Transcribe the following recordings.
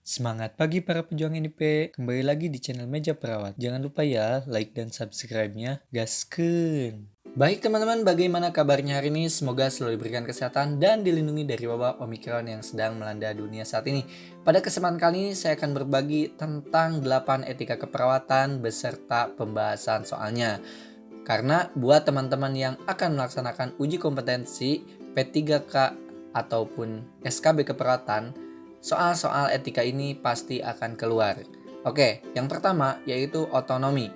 Semangat pagi para pejuang NIP, kembali lagi di channel Meja Perawat. Jangan lupa ya, like dan subscribe-nya, gaskeun. Baik teman-teman, bagaimana kabarnya hari ini? Semoga selalu diberikan kesehatan dan dilindungi dari wabah Omikron yang sedang melanda dunia saat ini. Pada kesempatan kali ini saya akan berbagi tentang 8 etika keperawatan beserta pembahasan soalnya. Karena buat teman-teman yang akan melaksanakan uji kompetensi P3K ataupun SKB keperawatan, soal-soal etika ini pasti akan keluar. Oke, yang pertama yaitu otonomi.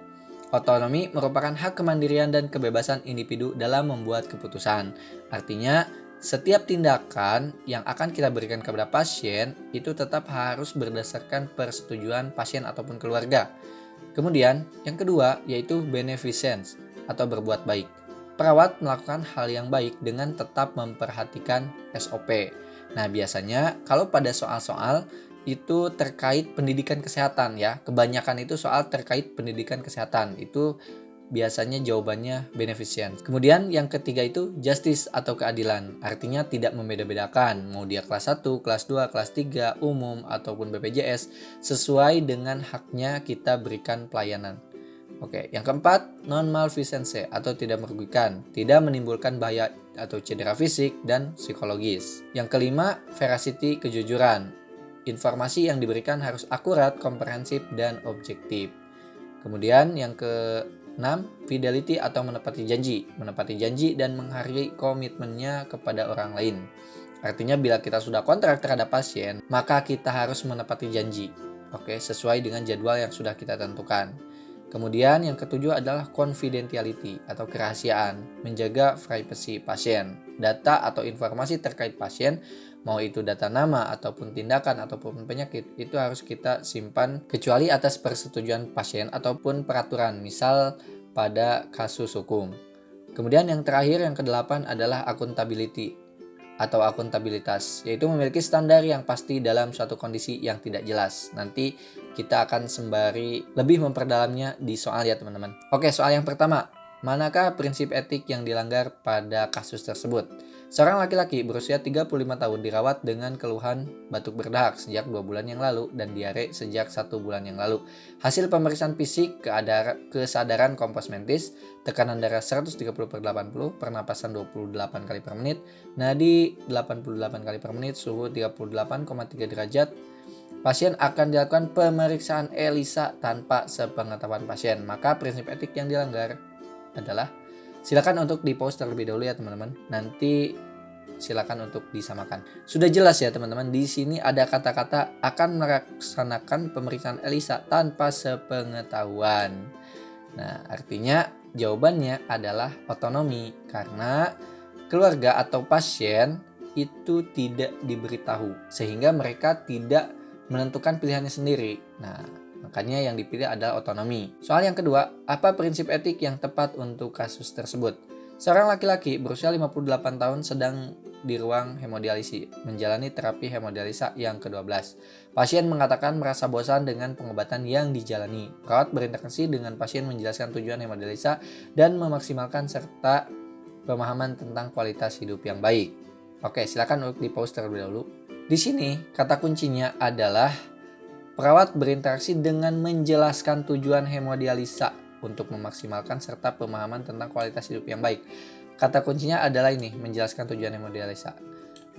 Otonomi merupakan hak kemandirian dan kebebasan individu dalam membuat keputusan. Artinya, setiap tindakan yang akan kita berikan kepada pasien itu tetap harus berdasarkan persetujuan pasien ataupun keluarga. Kemudian, yang kedua yaitu beneficence atau berbuat baik. Perawat melakukan hal yang baik dengan tetap memperhatikan SOP. Nah, biasanya kalau pada soal-soal itu terkait pendidikan kesehatan ya. Kebanyakan itu soal terkait pendidikan kesehatan. Itu biasanya jawabannya beneficent. Kemudian yang ketiga itu justice atau keadilan. Artinya tidak membeda-bedakan mau dia kelas 1, kelas 2, kelas 3, umum ataupun BPJS sesuai dengan haknya kita berikan pelayanan. Oke, yang keempat, non-malfeasance atau tidak merugikan, tidak menimbulkan bahaya atau cedera fisik dan psikologis. Yang kelima, veracity, kejujuran. Informasi yang diberikan harus akurat, komprehensif, dan objektif. Kemudian yang keenam, fidelity atau menepati janji dan menghargai komitmennya kepada orang lain. Artinya bila kita sudah kontrak terhadap pasien, maka kita harus menepati janji. Oke, sesuai dengan jadwal yang sudah kita tentukan. Kemudian yang ketujuh adalah confidentiality atau kerahasiaan, menjaga privasi pasien. Data atau informasi terkait pasien, mau itu data nama ataupun tindakan ataupun penyakit, itu harus kita simpan kecuali atas persetujuan pasien ataupun peraturan, misal pada kasus hukum. Kemudian yang terakhir, yang kedelapan adalah accountability atau akuntabilitas, yaitu memiliki standar yang pasti dalam suatu kondisi yang tidak jelas. Nanti kita akan sembari lebih memperdalamnya di soal ya teman-teman. Oke, soal yang pertama. Manakah prinsip etik yang dilanggar pada kasus tersebut? Seorang laki-laki berusia 35 tahun dirawat dengan keluhan batuk berdahak sejak 2 bulan yang lalu dan diare sejak 1 bulan yang lalu. Hasil pemeriksaan fisik, kesadaran kompos mentis, tekanan darah 130/80, pernapasan 28 kali per menit, nadi 88 kali per menit, suhu 38,3 derajat. Pasien akan dilakukan pemeriksaan ELISA tanpa sepengetahuan pasien. Maka prinsip etik yang dilanggar adalah, silakan untuk di pause terlebih dahulu ya teman-teman. Nanti silakan untuk disamakan. Sudah jelas ya teman-teman, di sini ada kata-kata akan melaksanakan pemeriksaan ELISA tanpa sepengetahuan. Nah, artinya jawabannya adalah otonomi, karena keluarga atau pasien itu tidak diberitahu sehingga mereka tidak menentukan pilihannya sendiri. Nah, makanya yang dipilih adalah otonomi. Soal yang kedua, apa prinsip etik yang tepat untuk kasus tersebut? Seorang laki-laki berusia 58 tahun sedang di ruang hemodialisi menjalani terapi hemodialisa yang ke-12. Pasien mengatakan merasa bosan dengan pengobatan yang dijalani. Perawat berinteraksi dengan pasien menjelaskan tujuan hemodialisa dan memaksimalkan serta pemahaman tentang kualitas hidup yang baik. Oke, silakan untuk di pause terlebih dahulu. Di sini kata kuncinya adalah perawat berinteraksi dengan menjelaskan tujuan hemodialisa untuk memaksimalkan serta pemahaman tentang kualitas hidup yang baik. Kata kuncinya adalah ini, menjelaskan tujuan hemodialisa.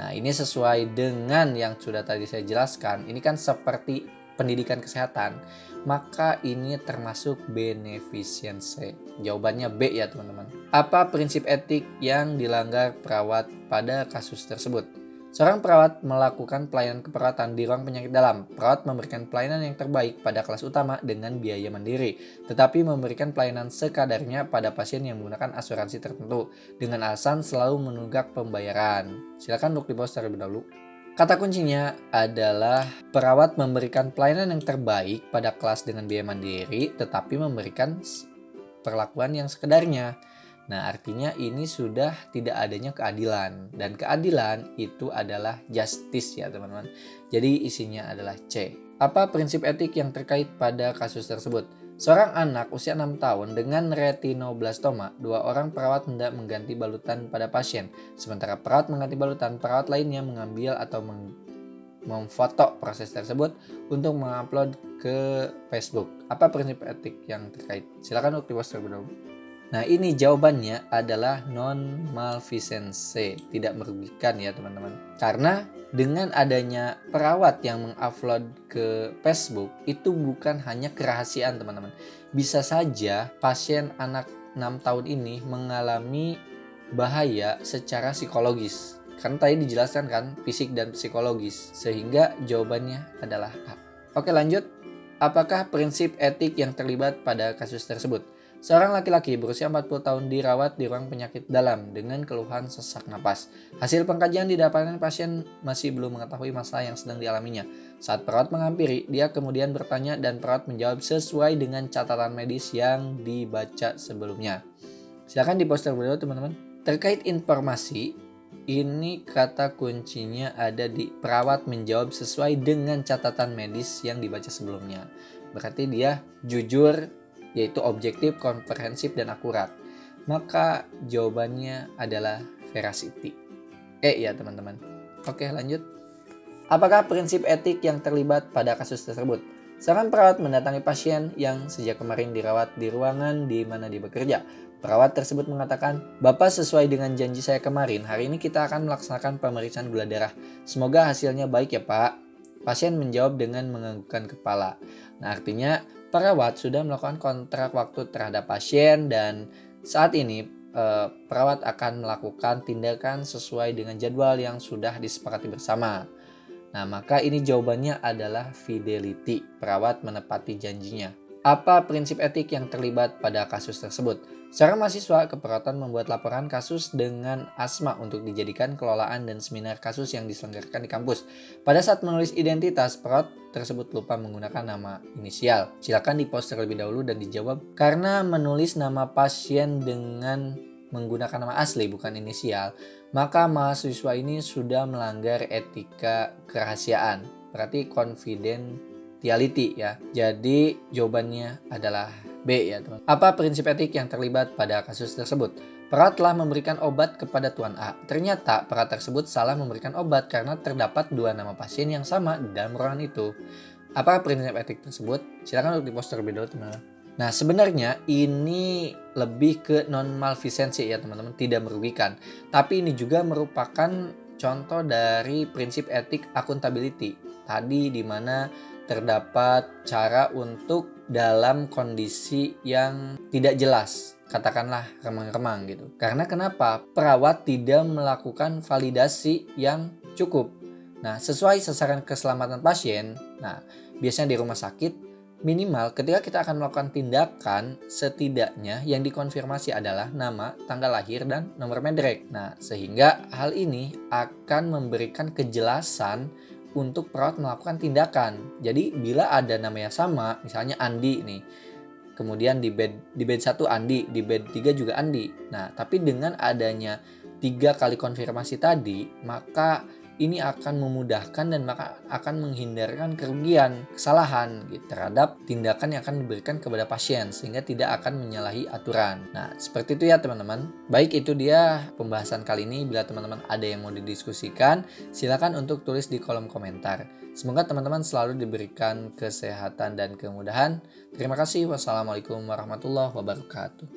Nah, ini sesuai dengan yang sudah tadi saya jelaskan. Ini kan seperti pendidikan kesehatan, maka ini termasuk beneficence. Jawabannya B ya teman-teman. Apa prinsip etik yang dilanggar perawat pada kasus tersebut? Seorang perawat melakukan pelayanan keperawatan di ruang penyakit dalam. Perawat memberikan pelayanan yang terbaik pada kelas utama dengan biaya mandiri, tetapi memberikan pelayanan sekadarnya pada pasien yang menggunakan asuransi tertentu dengan alasan selalu menunggak pembayaran. Silakan untuk di-pause terlebih dahulu. Kata kuncinya adalah perawat memberikan pelayanan yang terbaik pada kelas dengan biaya mandiri, tetapi memberikan perlakuan yang sekedarnya. Nah, artinya ini sudah tidak adanya keadilan, dan keadilan itu adalah justice ya teman-teman. Jadi isinya adalah C. Apa prinsip etik yang terkait pada kasus tersebut? Seorang anak usia 6 tahun dengan retinoblastoma, 2 orang perawat hendak mengganti balutan pada pasien. Sementara perawat mengganti balutan, perawat lainnya mengambil atau memfoto proses tersebut untuk mengupload ke Facebook. Apa prinsip etik yang terkait? Silakan untuk di-post terlebih dahulu. Nah, ini jawabannya adalah non malfeasance, tidak merugikan ya teman-teman. Karena dengan adanya perawat yang mengupload ke Facebook, itu bukan hanya kerahasiaan teman-teman. Bisa saja pasien anak 6 tahun ini mengalami bahaya secara psikologis. Karena tadi dijelaskan kan, fisik dan psikologis. Sehingga jawabannya adalah A. Oke, lanjut. Apakah prinsip etik yang terlibat pada kasus tersebut? Seorang laki-laki berusia 40 tahun dirawat di ruang penyakit dalam dengan keluhan sesak napas. Hasil pengkajian didapatkan pasien masih belum mengetahui masalah yang sedang dialaminya. Saat perawat menghampiri, dia kemudian bertanya dan perawat menjawab sesuai dengan catatan medis yang dibaca sebelumnya. Silakan di-post terlebih dahulu teman-teman. Terkait informasi, ini kata kuncinya ada di perawat menjawab sesuai dengan catatan medis yang dibaca sebelumnya. Berarti dia jujur, yaitu objektif, komprehensif, dan akurat. Maka jawabannya adalah veracity. Ya teman-teman. Oke, lanjut. Apakah prinsip etik yang terlibat pada kasus tersebut? Seorang perawat mendatangi pasien yang sejak kemarin dirawat di ruangan di mana dia bekerja. Perawat tersebut mengatakan, "Bapak, sesuai dengan janji saya kemarin, hari ini kita akan melaksanakan pemeriksaan gula darah. Semoga hasilnya baik ya Pak." Pasien menjawab dengan menganggukkan kepala. Nah, artinya perawat sudah melakukan kontrak waktu terhadap pasien dan saat ini perawat akan melakukan tindakan sesuai dengan jadwal yang sudah disepakati bersama. Nah, maka ini jawabannya adalah fidelity. Perawat menepati janjinya. Apa prinsip etik yang terlibat pada kasus tersebut? Seorang mahasiswa keperawatan membuat laporan kasus dengan asma untuk dijadikan kelolaan dan seminar kasus yang diselenggarakan di kampus. Pada saat menulis identitas, perawat tersebut lupa menggunakan nama inisial. Silakan di-post terlebih dahulu dan dijawab. Karena menulis nama pasien dengan menggunakan nama asli bukan inisial, maka mahasiswa ini sudah melanggar etika kerahasiaan. Berarti confidentiality ya. Jadi jawabannya adalah B ya teman. Apa prinsip etik yang terlibat pada kasus tersebut? Perawat telah memberikan obat kepada Tuan A. Ternyata perawat tersebut salah memberikan obat karena terdapat 2 nama pasien yang sama di dalam ruangan itu. Apa prinsip etik tersebut? Silakan untuk di-post terlebih dahulu teman-teman. Nah, sebenarnya ini lebih ke non malfeasance ya teman-teman, tidak merugikan. Tapi ini juga merupakan contoh dari prinsip etik accountability. Tadi di mana terdapat cara untuk dalam kondisi yang tidak jelas, katakanlah remang-remang gitu. Karena kenapa? Perawat tidak melakukan validasi yang cukup. Nah, sesuai sasaran keselamatan pasien, nah biasanya di rumah sakit, minimal ketika kita akan melakukan tindakan, setidaknya yang dikonfirmasi adalah nama, tanggal lahir, dan nomor medrek. Nah, sehingga hal ini akan memberikan kejelasan untuk perawat melakukan tindakan. Jadi bila ada nama yang sama, misalnya Andi nih, kemudian di bed 1 Andi, di bed 3 juga Andi. Nah, tapi dengan adanya 3 kali konfirmasi tadi, maka ini akan memudahkan dan maka akan menghindarkan kerugian, kesalahan gitu, terhadap tindakan yang akan diberikan kepada pasien sehingga tidak akan menyalahi aturan. Nah, seperti itu ya teman-teman. Baik, itu dia pembahasan kali ini. Bila teman-teman ada yang mau didiskusikan, silakan untuk tulis di kolom komentar. Semoga teman-teman selalu diberikan kesehatan dan kemudahan. Terima kasih. Wassalamualaikum warahmatullahi wabarakatuh.